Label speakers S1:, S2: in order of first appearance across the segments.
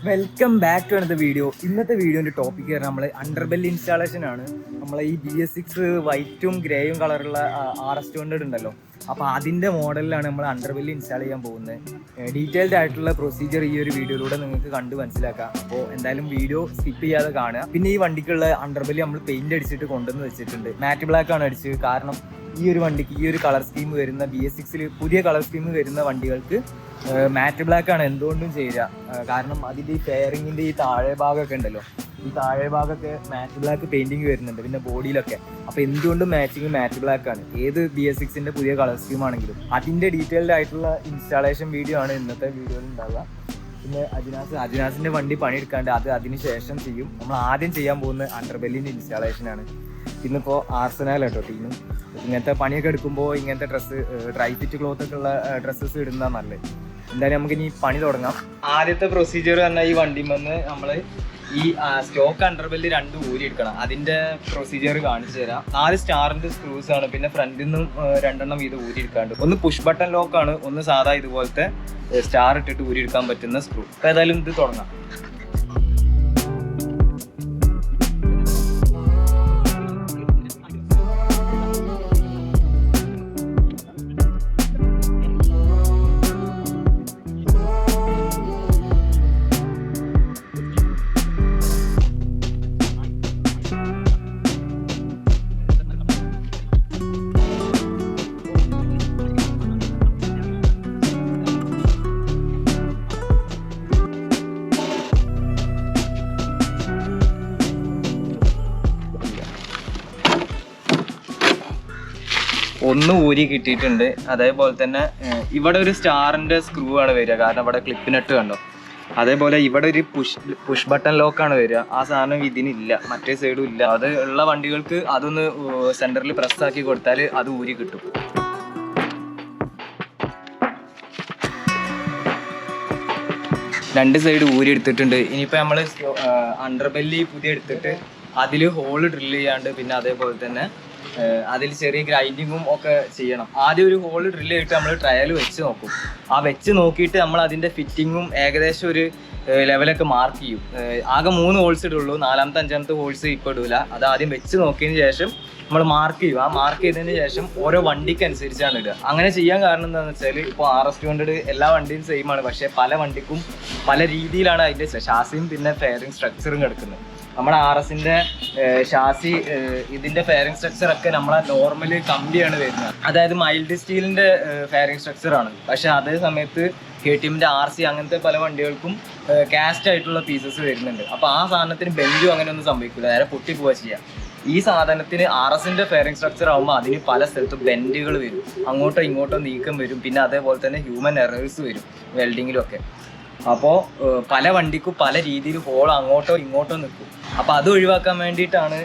S1: Welcome back to another video. ഇന്നത്തെ വീഡിയോന്റെ topic നമ്മൾ അണ്ടർബെല്ലി ഇൻസ്റ്റാളേഷൻ ആണ്. നമ്മളെ ഈ BS6 വൈറ്റും ഗ്രേയും കളറുള്ള RS200 ഉണ്ടല്ലോ, അപ്പോൾ അതിൻ്റെ മോഡലിലാണ് നമ്മൾ അണ്ടർബെല്ലി ഇൻസ്റ്റാൾ ചെയ്യാൻ പോകുന്നത്. ഡീറ്റെയിൽഡ് ആയിട്ടുള്ള പ്രൊസീജിയർ ഈ ഒരു വീഡിയോയിലൂടെ നിങ്ങൾക്ക് കണ്ട് മനസ്സിലാക്കാം. അപ്പോൾ എന്തായാലും വീഡിയോ സ്കിപ്പ് ചെയ്യാതെ കാണുക. പിന്നെ ഈ വണ്ടിക്കുള്ള അണ്ടർബെല്ലി നമ്മൾ പെയിന്റ് അടിച്ചിട്ട് കൊണ്ടുവന്ന് വെച്ചിട്ടുണ്ട്. മാറ്റ് ബ്ലാക്ക് ആണ് അടിച്ചത്. കാരണം ഈ ഒരു വണ്ടിക്ക് ഈ ഒരു കളർ സ്കീം വരുന്ന BS6 പുതിയ കളർ സ്കീം വരുന്ന വണ്ടികൾക്ക് മാറ്റ് ബ്ലാക്ക് ആണ് എന്തുകൊണ്ടും ചെയ്യുക. കാരണം അതിൻ്റെ ഈ ഫെയറിങ്ങിൻ്റെ ഈ താഴെ ഭാഗമൊക്കെ ഉണ്ടല്ലോ, ഈ താഴെ ഭാഗമൊക്കെ മാറ്റ് ബ്ലാക്ക് പെയിൻറ്റിങ് വരുന്നുണ്ട്, പിന്നെ ബോഡിയിലൊക്കെ. അപ്പോൾ എന്തുകൊണ്ടും മാച്ചിങ് മാറ്റ് ബ്ലാക്ക് ആണ് ഏത് BS6 പുതിയ കളർ സ്കീം ആണെങ്കിലും. അതിൻ്റെ ഡീറ്റെയിൽഡ് ആയിട്ടുള്ള ഇൻസ്റ്റാളേഷൻ വീഡിയോ ആണ് ഇന്നത്തെ വീഡിയോയിൽ ഉണ്ടാവുക. പിന്നെ അജിനാസിൻ്റെ വണ്ടി പണിയെടുക്കാണ്ട് അത് അതിന് ശേഷം ചെയ്യും. നമ്മൾ ആദ്യം ചെയ്യാൻ പോകുന്ന അണ്ടർബെല്ലിൻ്റെ ഇൻസ്റ്റാളേഷനാണ്. ഇന്നിപ്പോൾ ആർസനാൽ കേട്ടോ ടീം. ഇങ്ങനത്തെ പണിയൊക്കെ എടുക്കുമ്പോൾ ഇങ്ങനത്തെ ഡ്രൈ ഫിറ്റ് ക്ലോത്ത് ഒക്കെ ഉള്ള ഡ്രസ്സസ് ഇടുന്നതാണ് നല്ലത്. എന്തായാലും നമുക്കിനി പണി തുടങ്ങാം. ആദ്യത്തെ പ്രൊസീജിയർ പറഞ്ഞാൽ ഈ വണ്ടിമെന്ന് നമ്മൾ ഈ സ്റ്റോക്ക് അണ്ടർബെല്ല് 2 ഊരി എടുക്കണം. അതിൻ്റെ പ്രൊസീജിയർ കാണിച്ചു തരാം. 4 സ്റ്റാറിൻ്റെ സ്ക്രൂസ് ആണ്, പിന്നെ ഫ്രണ്ടിൽ നിന്നും 2 ഇത് ഊരി എടുക്കാണ്ട്. ഒന്ന് പുഷ് ബട്ടൺ ലോക്കാണ്, ഒന്ന് സാധാ ഇതുപോലത്തെ സ്റ്റാർ ഇട്ടിട്ട് ഊരി എടുക്കാൻ പറ്റുന്ന സ്ക്രൂ. അപ്പോൾ ഏതായാലും ഇത് തുടങ്ങാം. ഒന്ന് ഊരി കിട്ടിയിട്ടുണ്ട്. അതേപോലെ തന്നെ ഇവിടെ ഒരു സ്റ്റാറിൻ്റെ സ്ക്രൂ ആണ് വരിക, കാരണം ഇവിടെ ക്ലിപ്പിനിട്ട് കണ്ടോ. അതേപോലെ ഇവിടെ ഒരു പുഷ് ബട്ടൺ ലോക്കാണ് വരിക. ആ സാധനം ഇതിനില്ല, മറ്റേ സൈഡും ഇല്ല. അത് ഉള്ള വണ്ടികൾക്ക് അതൊന്ന് സെൻറ്ററിൽ പ്രസ്സാക്കി കൊടുത്താൽ അത് ഊരി കിട്ടും. രണ്ട് സൈഡ് ഊരി എടുത്തിട്ടുണ്ട്. ഇനിയിപ്പോൾ നമ്മൾ അണ്ടർബെല്ലി പുതിയ എടുത്തിട്ട് അതിൽ ഹോള് ഡ്രില്ല് ചെയ്യാണ്ട്, പിന്നെ അതേപോലെ തന്നെ അതിൽ ചെറിയ ഗ്രൈൻഡിങ്ങും ഒക്കെ ചെയ്യണം. ആദ്യം ഒരു ഹോൾ ഡ്രില്ല് ചെയ്തിട്ട് നമ്മൾ ട്രയൽ വെച്ച് നോക്കും. ആ വെച്ച് നോക്കിയിട്ട് നമ്മൾ അതിൻ്റെ ഫിറ്റിങ്ങും ഏകദേശം ഒരു ലെവലൊക്കെ മാർക്ക് ചെയ്യും. ആകെ 3 ഹോൾസ് ഇടുള്ളൂ, 4ാമത്തെ 5ാമത്തെ ഹോൾസ് ഇപ്പോൾ ഇടില്ല. അത് ആദ്യം വെച്ച് നോക്കിയതിന് ശേഷം നമ്മൾ മാർക്ക് ചെയ്യും. ആ മാർക്ക് ചെയ്തതിന് ശേഷം ഓരോ വണ്ടിക്ക് അനുസരിച്ചാണ് ഇടുക. അങ്ങനെ ചെയ്യാൻ കാരണം എന്താണെന്ന് വെച്ചാൽ ഇപ്പോൾ RS200 എല്ലാ വണ്ടിയും സെയിം ആണ്, പക്ഷേ പല വണ്ടിക്കും പല രീതിയിലാണ് അതിൻ്റെ ഷാസിയും പിന്നെ ഫെയറിങ് സ്ട്രക്ചറും കിടക്കുന്നത്. നമ്മുടെ RSൻ്റെ ഷാസി ഇതിൻ്റെ ഫെയറിംഗ് സ്ട്രക്ചറൊക്കെ നമ്മളെ നോർമൽ കമ്പിയാണ് വരുന്നത്, അതായത് മൈൽഡ് സ്റ്റീലിൻ്റെ ഫെയറിംഗ് സ്ട്രക്ചറാണ്. പക്ഷേ അതേ സമയത്ത് KTMൻ്റെ RC അങ്ങനത്തെ പല വണ്ടികൾക്കും കാസ്റ്റ് ആയിട്ടുള്ള പീസസ് വരുന്നുണ്ട്. അപ്പോൾ ആ സാധനത്തിന് ബെഞ്ചും അങ്ങനെയൊന്നും സംഭവിക്കില്ല, നേരെ പൊട്ടിപ്പോവുക ചെയ്യാം. ഈ സാധനത്തിന് RSൻ്റെ ഫെയറിംഗ് സ്ട്രക്ചർ ആകുമ്പോൾ അതിന് പല സ്ഥലത്തും ബെൻഡുകൾ വരും, അങ്ങോട്ടോ ഇങ്ങോട്ടോ നീക്കം വരും, പിന്നെ അതേപോലെ തന്നെ ഹ്യൂമൻ എറേഴ്സ് വരും വെൽഡിങ്ങിലും ഒക്കെ. അപ്പോൾ പല വണ്ടിക്കും പല രീതിയിൽ ഹോൾ അങ്ങോട്ടോ ഇങ്ങോട്ടോ നിൽക്കും. അപ്പോൾ അത് ഒഴിവാക്കാൻ വേണ്ടിയിട്ടാണ്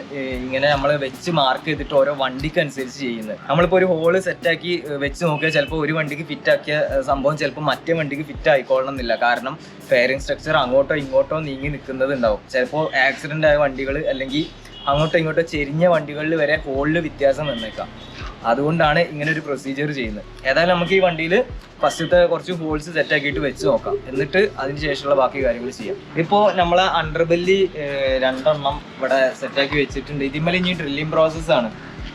S1: ഇങ്ങനെ നമ്മൾ വെച്ച് മാർക്ക് ചെയ്തിട്ട് ഓരോ വണ്ടിക്ക് അനുസരിച്ച് ചെയ്യുന്നത്. നമ്മളിപ്പോൾ ഒരു ഹോള് സെറ്റാക്കി വെച്ച് നോക്കിയാൽ ചിലപ്പോൾ ഒരു വണ്ടിക്ക് ഫിറ്റാക്കിയ സംഭവം ചിലപ്പോൾ മറ്റേ വണ്ടിക്ക് ഫിറ്റ് ആയിക്കോളണം എന്നില്ല. കാരണം ഫെയറിംഗ് സ്ട്രക്ചർ അങ്ങോട്ടോ ഇങ്ങോട്ടോ നീങ്ങി നിൽക്കുന്നത് ഉണ്ടാവും. ചിലപ്പോൾ ആക്സിഡൻ്റ് ആയ വണ്ടികൾ അല്ലെങ്കിൽ അങ്ങോട്ടോ ഇങ്ങോട്ടോ ചെരിഞ്ഞ വണ്ടികളിൽ വരെ ഹോളിൽ വ്യത്യാസം വന്നേക്കാം. അതുകൊണ്ടാണ് ഇങ്ങനെ ഒരു പ്രൊസീജിയർ ചെയ്യുന്നത്. ഏതായാലും നമുക്ക് ഈ വണ്ടിയിൽ ഫസ്റ്റത്തെ കുറച്ച് ഹോൾസ് സെറ്റാക്കിയിട്ട് വെച്ച് നോക്കാം, എന്നിട്ട് അതിന് ശേഷമുള്ള ബാക്കി കാര്യങ്ങൾ ചെയ്യാം. ഇപ്പോൾ നമ്മൾ അണ്ടർബെല്ലി 2 ഇവിടെ സെറ്റാക്കി വെച്ചിട്ടുണ്ട്. ഇതിന്മേൽ ഇനി ഡ്രില്ലിങ് പ്രോസസ്സാണ്.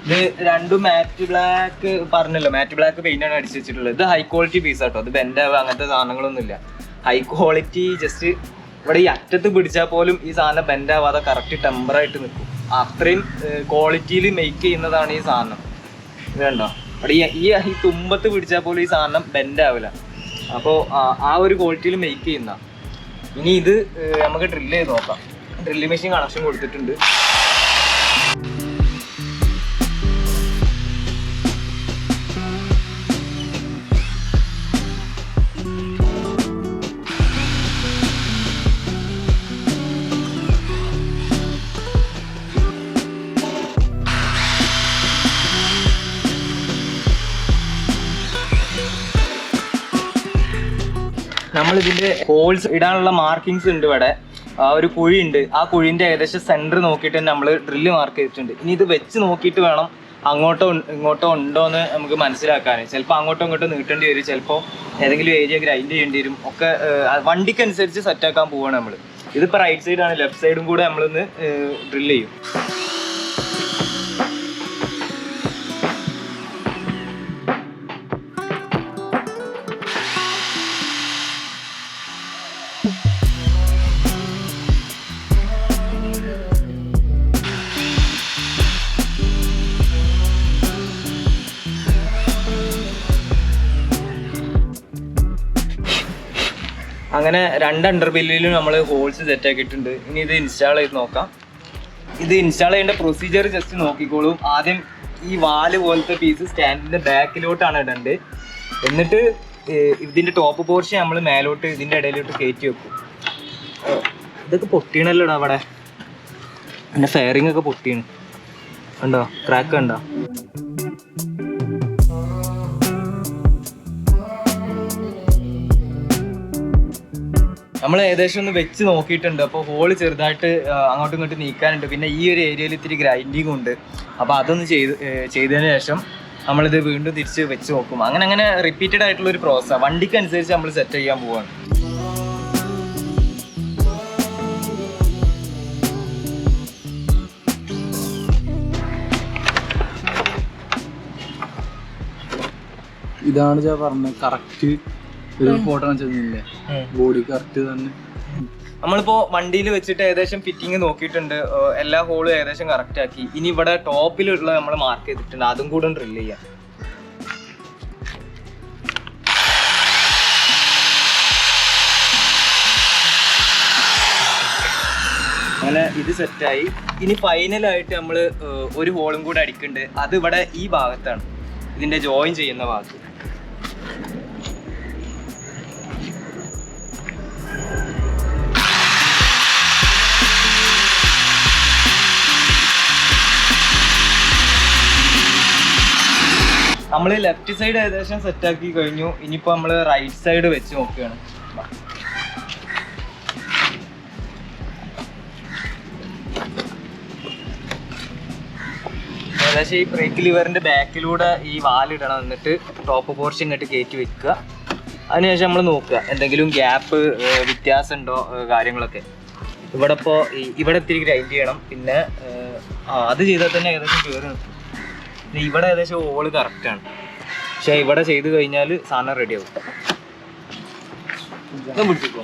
S1: ഇത് 2 മാറ്റ് ബ്ലാക്ക് പറഞ്ഞല്ലോ, മാറ്റ് ബ്ലാക്ക് പെയിൻ്റാണ് അടിച്ച് വെച്ചിട്ടുള്ളത്. ഇത് ഹൈ ക്വാളിറ്റി പീസ് ആട്ടോ, ഇത് ബെൻഡാവുക അങ്ങനത്തെ സാധനങ്ങളൊന്നുമില്ല. ഹൈ ക്വാളിറ്റി, ജസ്റ്റ് ഇവിടെ ഈ അറ്റത്ത് പിടിച്ചാൽ പോലും ഈ സാധനം ബെൻഡാവാതെ കറക്റ്റ് ടെമ്പറായിട്ട് നിൽക്കും. അത്രയും ക്വാളിറ്റിയിൽ മെയ്ക്ക് ചെയ്യുന്നതാണ് ഈ സാധനം. ഇത് കണ്ടോ, അവിടെ ഈ തുമ്പത്ത് പിടിച്ചാൽ പോലും ഈ സാധനം ബെൻഡ് ആവില്ല. അപ്പോൾ ആ ഒരു ക്വാളിറ്റിയിൽ മെയ്ക്ക് ചെയ്യുന്ന. ഇനി ഇത് നമുക്ക് ഡ്രില്ല് ചെയ്ത് നോക്കാം. ഡ്രില്ലിംഗ് മെഷീൻ കണക്ഷൻ കൊടുത്തിട്ടുണ്ട്. നമ്മളിതിൻ്റെ ഹോൾസ് ഇടാനുള്ള മാർക്കിങ്സ് ഉണ്ട്. ഇവിടെ ഒരു കുഴിയുണ്ട്, ആ കുഴിൻ്റെ ഏകദേശം സെൻറ്റർ നോക്കിയിട്ട് തന്നെ നമ്മൾ ഡ്രില്ല് മാർക്ക് ചെയ്തിട്ടുണ്ട്. ഇനി ഇത് വെച്ച് നോക്കിയിട്ട് വേണം അങ്ങോട്ടോ ഇങ്ങോട്ടോ ഉണ്ടോ എന്ന് നമുക്ക് മനസ്സിലാക്കാൻ. ചിലപ്പോൾ അങ്ങോട്ടോ ഇങ്ങോട്ടോ നീട്ടേണ്ടി വരും, ചിലപ്പോൾ ഏതെങ്കിലും ഏരിയ ഗ്രൈൻഡ് ചെയ്യേണ്ടി വരും. ഒക്കെ വണ്ടിക്ക് അനുസരിച്ച് സെറ്റാക്കാൻ പോവുകയാണ് നമ്മൾ. ഇതിപ്പോൾ റൈറ്റ് സൈഡാണ്, ലെഫ്റ്റ് സൈഡും കൂടെ നമ്മളൊന്ന് ഡ്രിൽ ചെയ്യും. അങ്ങനെ 2 അണ്ടർബെല്ലിലും നമ്മൾ ഹോൾസ് സെറ്റ് ആക്കിയിട്ടുണ്ട്. ഇനി ഇത് ഇൻസ്റ്റാൾ ചെയ്ത് നോക്കാം. ഇത് ഇൻസ്റ്റാൾ ചെയ്യേണ്ട പ്രൊസീജിയർ ജസ്റ്റ് നോക്കിക്കോളും. ആദ്യം ഈ വാല് പോലത്തെ പീസ് സ്റ്റാൻഡിന്റെ ബാക്കിലോട്ടാണ് ഇടേണ്ടത്. എന്നിട്ട് ഇതിന്റെ ടോപ്പ് പോർഷൻ നമ്മൾ മേലോട്ട് ഇതിന്റെ ഇടയിലോട്ട് കയറ്റി വെക്കും. ഇതൊക്കെ പൊട്ടിയണല്ലോ അവിടെ, പിന്നെ ഫെയറിംഗ് ഒക്കെ പൊട്ടിയാണ്, കണ്ടോ ക്രാക്ക് കണ്ടോ? നമ്മൾ ഏകദേശം ഒന്ന് വെച്ച് നോക്കിയിട്ടുണ്ട്. അപ്പോൾ ഹോള് ചെറുതായിട്ട് അങ്ങോട്ടും ഇങ്ങോട്ടും നീക്കാനുണ്ട്. പിന്നെ ഈ ഒരു ഏരിയയിൽ ഇത്തിരി ഗ്രൈൻഡിങ് ഉണ്ട്. അപ്പോൾ അതൊന്ന് ചെയ്തതിന് ശേഷം നമ്മളിത് വീണ്ടും തിരിച്ച് വെച്ച് നോക്കും. അങ്ങനെ റിപ്പീറ്റഡ് ആയിട്ടുള്ള ഒരു പ്രോസസ്സാണ്. വണ്ടിക്ക് അനുസരിച്ച് നമ്മൾ സെറ്റ് ചെയ്യാൻ പോവാണ്.
S2: ഇതാണ് ഞാൻ പറഞ്ഞത്, കറക്റ്റ് ഒരു ഫോട്ടോ വെച്ചില്ലേ, ബോഡി കറക്റ്റ് തന്നെ.
S1: നമ്മളിപ്പോ വണ്ടിയിൽ വെച്ചിട്ട് ഏകദേശം ഫിറ്റിംഗ് നോക്കിയിട്ടുണ്ട്. എല്ലാ ഹോളും ഏകദേശം കറക്റ്റ് ആക്കി. ഇനി ഇവിടെ ടോപ്പിലുള്ള നമ്മൾ മാർക്ക് ചെയ്തിട്ടുണ്ട്, അതും കൂടെ ഡ്രിൽ ചെയ്യാം. അങ്ങനെ ഇത് സെറ്റായി. ഇനി ഫൈനലായിട്ട് നമ്മൾ ഒരു ഹോളും കൂടെ അടിക്കുന്നുണ്ട്. അത് ഇവിടെ ഈ ഭാഗത്താണ്, ഇതിന്റെ ജോയിൻ ചെയ്യുന്ന ഭാഗത്ത്. നമ്മൾ ലെഫ്റ്റ് സൈഡ് ഏകദേശം സെറ്റാക്കി കഴിഞ്ഞു. ഇനിയിപ്പോൾ നമ്മൾ റൈറ്റ് സൈഡ് വെച്ച് നോക്കുകയാണ്. ഏകദേശം ഈ ബ്രേക്ക് ലിവറിന്റെ ബാക്കിലൂടെ ഈ വാലിടണം. എന്നിട്ട് ടോപ്പ് പോർഷൻ ഇങ്ങോട്ട് കയറ്റി വെക്കുക. അതിനുശേഷം നമ്മൾ നോക്കുക എന്തെങ്കിലും ഗ്യാപ്പ് വ്യത്യാസം ഉണ്ടോ കാര്യങ്ങളൊക്കെ. ഇവിടെ ഇത്തിരി ഗ്രൈൻഡ് ചെയ്യണം. പിന്നെ അത് ചെയ്താൽ തന്നെ ഏകദേശം കയറി നിൽക്കും. ഇവിടെ ഏകദേശം ഹോള് കറക്റ്റാണ്. പക്ഷെ ഇവിടെ ചെയ്ത് കഴിഞ്ഞാൽ സാധനം റെഡി ആവും. ഇതും പിടിച്ചിപ്പോ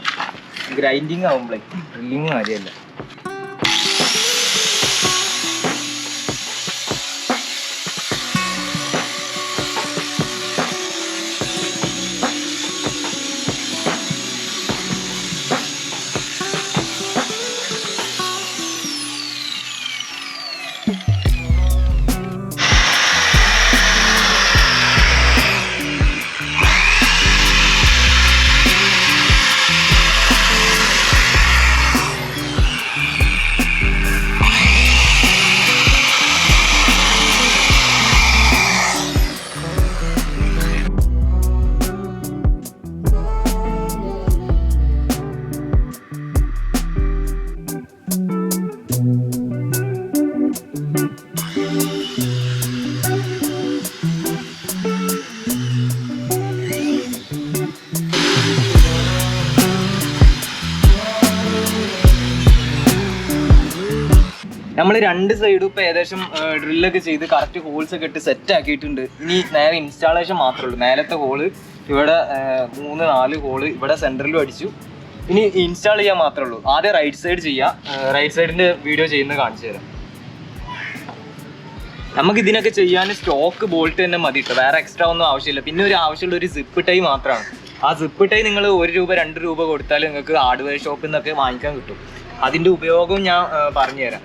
S1: ഗ്രൈൻഡിങ് ആവുമ്പോഴേ ഡ്രില്ലിങ് കാര്യമല്ല. നമ്മൾ 2 സൈഡും ഇപ്പോൾ ഏകദേശം ഡ്രില്ലൊക്കെ ചെയ്ത് കറക്റ്റ് ഹോൾസ് ഒക്കെ ഇട്ട് സെറ്റ് ആക്കിയിട്ടുണ്ട്. ഇനി നേരെ ഇൻസ്റ്റാളേഷൻ മാത്രമേ ഉള്ളൂ. മേലത്തെ ഹോള് ഇവിടെ 3-4 ഹോള് ഇവിടെ സെൻറ്ററിലും അടിച്ചു. ഇനി ഇൻസ്റ്റാൾ ചെയ്യാൻ മാത്രമേ ഉള്ളൂ. ആദ്യം റൈറ്റ് സൈഡ് ചെയ്യാം. റൈറ്റ് സൈഡിൻ്റെ വീഡിയോ ചെയ്യുന്നത് കാണിച്ചു തരാം. നമുക്ക് ഇതിനൊക്കെ ചെയ്യാൻ സ്റ്റോക്ക് ബോൾട്ട് തന്നെ മതി കേട്ടോ, വേറെ എക്സ്ട്രാ ഒന്നും ആവശ്യമില്ല. പിന്നെ ഒരു ആവശ്യമുള്ള ഒരു സിപ്പ് ടൈ മാത്രമാണ്. ആ സിപ്പ് ടൈ നിങ്ങൾ 1 രൂപ 2 രൂപ കൊടുത്താൽ നിങ്ങൾക്ക് ഹാർഡ്വെയർ ഷോപ്പിൽ നിന്നൊക്കെ വാങ്ങിക്കാൻ കിട്ടും. അതിൻ്റെ ഉപയോഗം ഞാൻ പറഞ്ഞുതരാം.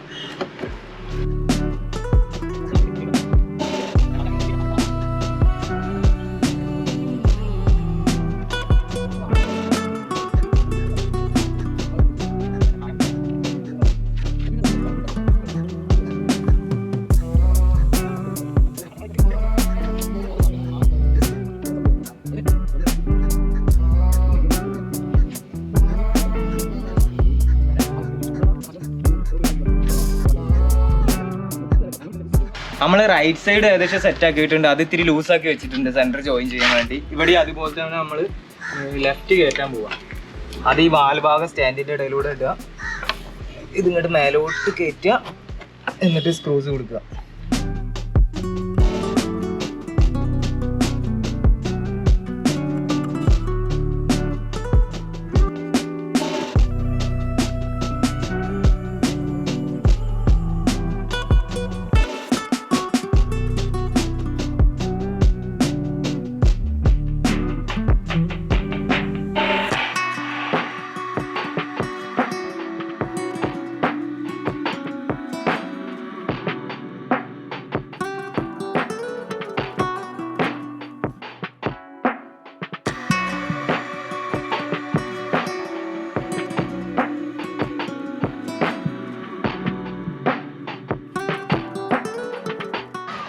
S1: നമ്മൾ റൈറ്റ് സൈഡ് ഏകദേശം സെറ്റ് ആക്കിയിട്ടുണ്ട്. അത് ഇത്തിരി ലൂസാക്കി വെച്ചിട്ടുണ്ട് സെൻറ്റർ ജോയിൻ ചെയ്യാൻ വേണ്ടി. ഇവിടെ അതുപോലെ തന്നെ നമ്മൾ ലെഫ്റ്റ് കയറ്റാൻ പോവാം. അത് ഈ വാൽഭാഗം സ്റ്റാൻഡിൻ്റെ ഇടയിലൂടെ ഇടുക, ഇതിങ്ങോട്ട് മേലോട്ട് കയറ്റുക, എന്നിട്ട് സ്ക്രൂസ് കൊടുക്കുക.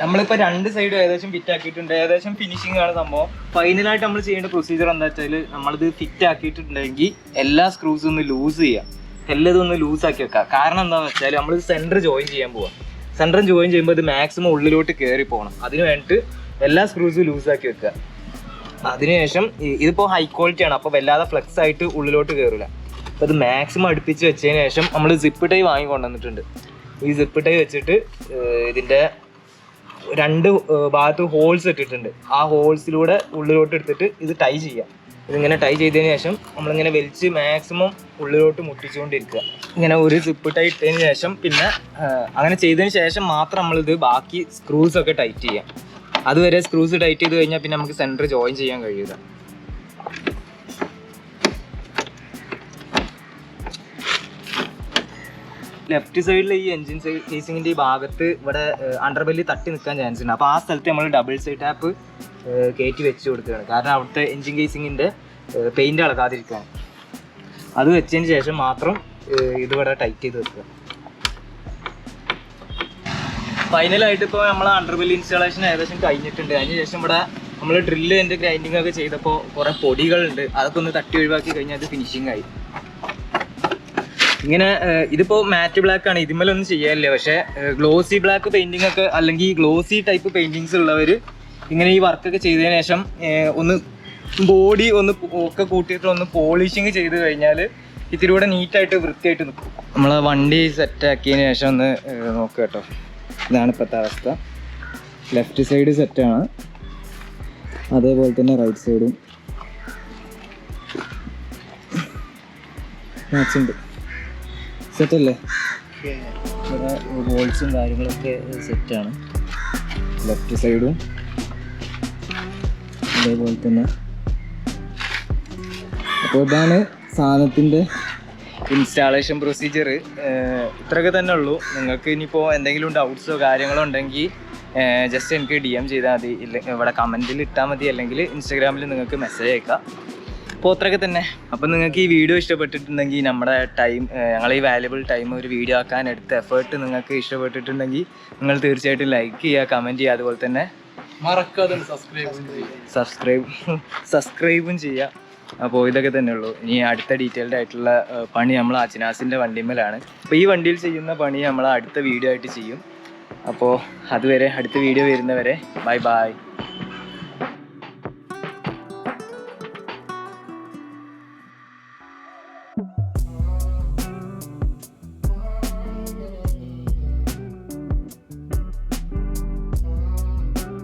S1: നമ്മളിപ്പോൾ രണ്ട് സൈഡും ഏകദേശം ഫിറ്റ് ആക്കിയിട്ടുണ്ട്. ഏകദേശം ഫിനിഷിംഗ് ആണ് സംഭവം. ഫൈനലായിട്ട് നമ്മൾ ചെയ്യേണ്ട പ്രൊസീജിയർ എന്താ വെച്ചാൽ, നമ്മളിത് ഫിറ്റ് ആക്കിയിട്ടുണ്ടെങ്കിൽ എല്ലാ സ്ക്രൂസും ഒന്ന് ലൂസ് ചെയ്യാം, എല്ലതും ഒന്ന് ലൂസാക്കി വെക്കാം. കാരണം എന്താണെന്ന് വെച്ചാൽ നമ്മൾ സെൻറ്റർ ജോയിൻ ചെയ്യാൻ പോവാം. സെൻറ്റർ ജോയിൻ ചെയ്യുമ്പോൾ ഇത് മാക്സിമം ഉള്ളിലോട്ട് കയറി പോകണം. അതിന് വേണ്ടിയിട്ട് എല്ലാ സ്ക്രൂസും ലൂസാക്കി വെക്കുക. അതിനുശേഷം ഇതിപ്പോൾ ഹൈ ക്വാളിറ്റി ആണ്, അപ്പോൾ വല്ലാതെ ഫ്ലെക്സ് ആയിട്ട് ഉള്ളിലോട്ട് കയറില്ല. അപ്പോൾ ഇത് മാക്സിമം അടുപ്പിച്ച് വെച്ചതിന് ശേഷം നമ്മൾ സിപ്പ് ടൈ വാങ്ങിക്കൊണ്ടുവന്നിട്ടുണ്ട്. ഈ സിപ്പ് ടൈ വെച്ചിട്ട് ഇതിൻ്റെ രണ്ട് ഭാഗത്ത് ഹോൾസ് ഇട്ടിട്ടുണ്ട്. ആ ഹോൾസിലൂടെ ഉള്ളിലോട്ട് എടുത്തിട്ട് ഇത് ടൈ ചെയ്യാം. ഇതിങ്ങനെ ടൈ ചെയ്തതിന് ശേഷം നമ്മളിങ്ങനെ വലിച്ച് മാക്സിമം ഉള്ളിലോട്ട് മുട്ടിച്ചുകൊണ്ടിരിക്കുക. ഇങ്ങനെ ഒരു സിപ്പ് ടൈ ഇട്ടതിന് ശേഷം പിന്നെ അങ്ങനെ ചെയ്തതിന് ശേഷം മാത്രം നമ്മളിത് ബാക്കി സ്ക്രൂസൊക്കെ ടൈറ്റ് ചെയ്യാം. അതുവരെ സ്ക്രൂസ് ടൈറ്റ് ചെയ്ത് കഴിഞ്ഞാൽ പിന്നെ നമുക്ക് സെൻറ്റർ ജോയിൻ ചെയ്യാൻ കഴിയില്ല. ലെഫ്റ്റ് സൈഡിൽ ഈ എൻജിൻ സൈഡ് കേസിങ്ങിൻ്റെ ഈ ഭാഗത്ത് ഇവിടെ അണ്ടർബെല്ലി തട്ടി നിൽക്കാൻ ചാൻസ് ഉണ്ട്. അപ്പോൾ ആ സ്ഥലത്ത് നമ്മൾ ഡബിൾ സൈഡ് ടാപ്പ് കയറ്റി വെച്ച് കൊടുക്കുകയാണ്. കാരണം അവിടുത്തെ എൻജിൻ കേസിങ്ങിൻ്റെ പെയിൻറ്റ് ഇളകാതിരിക്കുകയാണ്. അത് വെച്ചതിന് ശേഷം മാത്രം ഇതിവിടെ ടൈറ്റ് ചെയ്ത് വെക്കുക. ഫൈനലായിട്ട് ഇപ്പോൾ നമ്മൾ അണ്ടർബെല്ലി ഇൻസ്റ്റാളേഷൻ ഏകദേശം കഴിഞ്ഞിട്ടുണ്ട്. അതിന് ശേഷം ഇവിടെ നമ്മൾ ഡ്രില്ല് എൻ്റെ ഗ്രൈൻഡിങ് ഒക്കെ ചെയ്തപ്പോൾ കുറേ പൊടികളുണ്ട്, അതൊക്കെ ഒന്ന് തട്ടി ഒഴിവാക്കി കഴിഞ്ഞാൽ അത് ഫിനിഷിംഗ് ആയി. ഇങ്ങനെ ഇതിപ്പോൾ മാറ്റ് ബ്ലാക്ക് ആണ്, ഇതിന്മേലൊന്നും ചെയ്യാനില്ല. പക്ഷേ ഗ്ലോസി ബ്ലാക്ക് പെയിൻറ്റിംഗ് ഒക്കെ അല്ലെങ്കിൽ ഗ്ലോസി ടൈപ്പ് പെയിൻറ്റിങ്സ് ഉള്ളവർ ഇങ്ങനെ ഈ വർക്കൊക്കെ ചെയ്തതിന് ശേഷം ഒന്ന് ബോഡി ഒന്ന് ഒക്കെ കൂട്ടിയിട്ട് ഒന്ന് പോളിഷിങ് ചെയ്ത് കഴിഞ്ഞാൽ ഇത്തിരി കൂടെ നീറ്റായിട്ട് വൃത്തിയായിട്ട് നിൽക്കും. നമ്മൾ വണ്ടി സെറ്റാക്കിയതിന് ശേഷം ഒന്ന് നോക്കുക കേട്ടോ. ഇതാണ് ഇപ്പോഴത്തെ അവസ്ഥ. ലെഫ്റ്റ് സൈഡ് സെറ്റാണ്, അതേപോലെ തന്നെ റൈറ്റ് സൈഡും മാച്ചുണ്ട്. സെറ്റല്ലേ? ഇവിടെ ബോൾസും കാര്യങ്ങളൊക്കെ സെറ്റാണ്. ലെഫ്റ്റ് സൈഡും അതേപോലെ തന്നെ. അപ്പോൾ ഇതാണ് സാധനത്തിൻ്റെ ഇൻസ്റ്റാളേഷൻ പ്രൊസീജിയർ. ഇത്രയൊക്കെ തന്നെ ഉള്ളൂ. നിങ്ങൾക്ക് ഇനിയിപ്പോൾ എന്തെങ്കിലും ഡൗട്ട്സോ കാര്യങ്ങളോ ഉണ്ടെങ്കിൽ ജസ്റ്റ് എനിക്ക് DM ചെയ്താൽ മതി. ഇവിടെ കമൻറ്റിൽ ഇട്ടാൽ മതി, അല്ലെങ്കിൽ ഇൻസ്റ്റാഗ്രാമിൽ നിങ്ങൾക്ക് മെസ്സേജ് അയക്കാം. അപ്പോൾ അത്രയൊക്കെ തന്നെ. അപ്പം നിങ്ങൾക്ക് ഈ വീഡിയോ ഇഷ്ടപ്പെട്ടിട്ടുണ്ടെങ്കിൽ നമ്മുടെ ടൈം, ഞങ്ങൾ ഈ വാല്യുബിൾ ടൈം ഒരു വീഡിയോ ആക്കാൻ എടുത്ത എഫേർട്ട് നിങ്ങൾക്ക് ഇഷ്ടപ്പെട്ടിട്ടുണ്ടെങ്കിൽ നിങ്ങൾ തീർച്ചയായിട്ടും ലൈക്ക് ചെയ്യുക, കമൻറ്റ് ചെയ്യുക, അതുപോലെ തന്നെ
S2: മറക്കാതെ
S1: സബ്സ്ക്രൈബും ചെയ്യുക. അപ്പോൾ ഇതൊക്കെ തന്നെ ഉള്ളൂ. ഇനി അടുത്ത ഡീറ്റെയിൽഡ് ആയിട്ടുള്ള പണി നമ്മൾ അച്ഛനാസിൻ്റെ വണ്ടിമേലാണ്. അപ്പോൾ ഈ വണ്ടിയിൽ ചെയ്യുന്ന പണി നമ്മൾ അടുത്ത വീഡിയോ ആയിട്ട് ചെയ്യും. അപ്പോൾ അതുവരെ, അടുത്ത വീഡിയോ വരുന്നവരെ ബൈ ബൈ.